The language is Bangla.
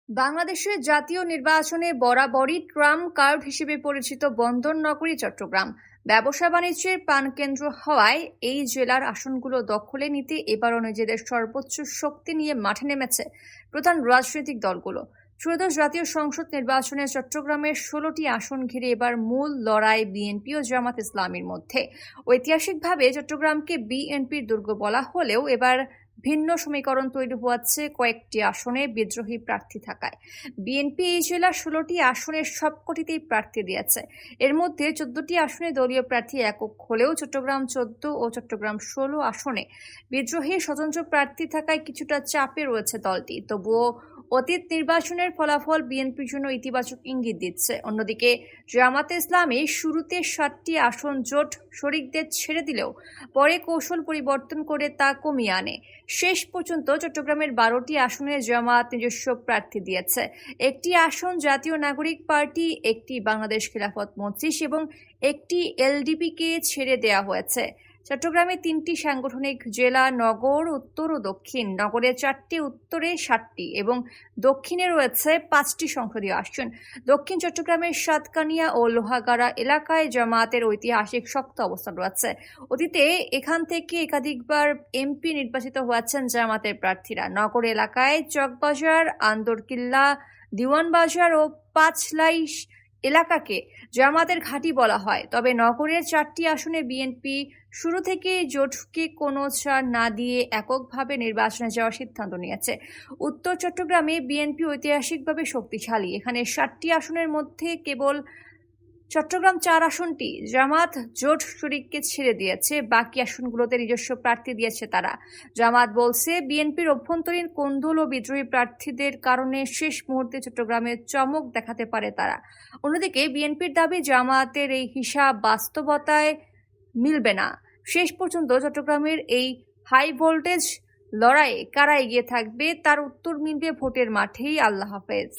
বাংলাদেশের জাতীয় নির্বাচনে বরাবরই ট্রাম্প কার্ড হিসেবে পরিচিত বন্দর নগরী চট্টগ্রাম ব্যবসা বাণিজ্যের প্রাণকেন্দ্র হওয়ায় এই জেলার আসনগুলো দখলে নিতে এবারও নিজেদের সর্বোচ্চ শক্তি নিয়ে মাঠে নেমেছে প্রধান রাজনৈতিক দলগুলো। ত্রয়োদশ জাতীয় সংসদ নির্বাচনে চট্টগ্রামের 16টি আসন ঘিরে এবার মূল লড়াই বিএনপি ও জামাত ইসলামীর মধ্যে। ঐতিহাসিকভাবে চট্টগ্রামকে বিএনপির দুর্গ বলা হলেও এবার ভিন্ন সমীকরণ তৈরি হচ্ছে কয়েকটি আসনে বিদ্রোহী প্রার্থী থাকায়। বিএনপি এই জেলার 16টি আসনের সবকটিতেই প্রার্থী দিয়েছে। এর মধ্যে 14টি আসনে দলীয় প্রার্থী একক হলেও চট্টগ্রাম 14 ও চট্টগ্রাম 16 আসনে বিদ্রোহী স্বতন্ত্র প্রার্থী থাকায় কিছুটা চাপে রয়েছে দলটি। তবুও অতীত নির্বাচনের ফলাফল বিএনপির জন্য ইতিবাচক ইঙ্গিত দিচ্ছে। অন্যদিকে জামাতে ইসলামী শুরুতে 7টি আসন জোট শরিকদের ছেড়ে দিলেও পরে কৌশল পরিবর্তন করে তা কমিয়ে আনে। শেষ পর্যন্ত চট্টগ্রামের 12টি আসনে জামাত নিজস্ব প্রার্থী দিয়েছে। একটি আসন জাতীয় নাগরিক পার্টি, একটি বাংলাদেশ খেলাফত মজলিস এবং একটি এলডিপিকে ছেড়ে দেওয়া হয়েছে। চট্টগ্রামে 3টি সাংগঠনিক জেলা, নগর উত্তর ও দক্ষিণ। নগরে 4টি, উত্তরে 7টি এবং দক্ষিণে রয়েছে 5টি সংসদীয় আসন। দক্ষিণ চট্টগ্রামের সাতকানিয়া ও লোহাগাড়া এলাকায় জামায়াতের ঐতিহাসিক শক্ত অবস্থান রয়েছে। অতীতে এখান থেকে একাধিকবার এমপি নির্বাচিত হয়েছেন জামায়াতের প্রার্থীরা। নগর এলাকায় চকবাজার, আন্দরকিল্লা, দিওয়ানবাজার ও পাঁচলাইশ এলাকাকে জামায়াতের ঘাঁটি বলা হয়। তবে নগরের 4টি আসনে বিএনপি শুরু থেকেই জোটকে কোনো ছাড় না দিয়ে এককভাবে নির্বাচনে যাওয়ার সিদ্ধান্ত নিয়েছে। উত্তর চট্টগ্রামে বিএনপি ঐতিহাসিকভাবে শক্তিশালী। এখানে 7টি আসনের মধ্যে কেবল চট্টগ্রাম 4 আসনটি জামাত জোট শরিককে ছেড়ে দিয়েছে। বাকি আসনগুলোতে নিজস্ব প্রার্থী দিয়েছে তারা। জামাত বলছে, বিএনপির অভ্যন্তরীণ কোন্দল ও বিদ্রোহী প্রার্থীদের কারণে শেষ মুহূর্তে চট্টগ্রামে চমক দেখাতে পারে তারা। অন্যদিকে বিএনপির দাবি, জামায়াতের এই হিসাব বাস্তবতায় মিলবে না। শেষ পর্যন্ত চট্টগ্রামের এই হাই ভোল্টেজ লড়াইয়ে কারা এগিয়ে থাকবে তার উত্তর মিলবে ভোটের মাঠেই। আল্লাহ হাফেজ।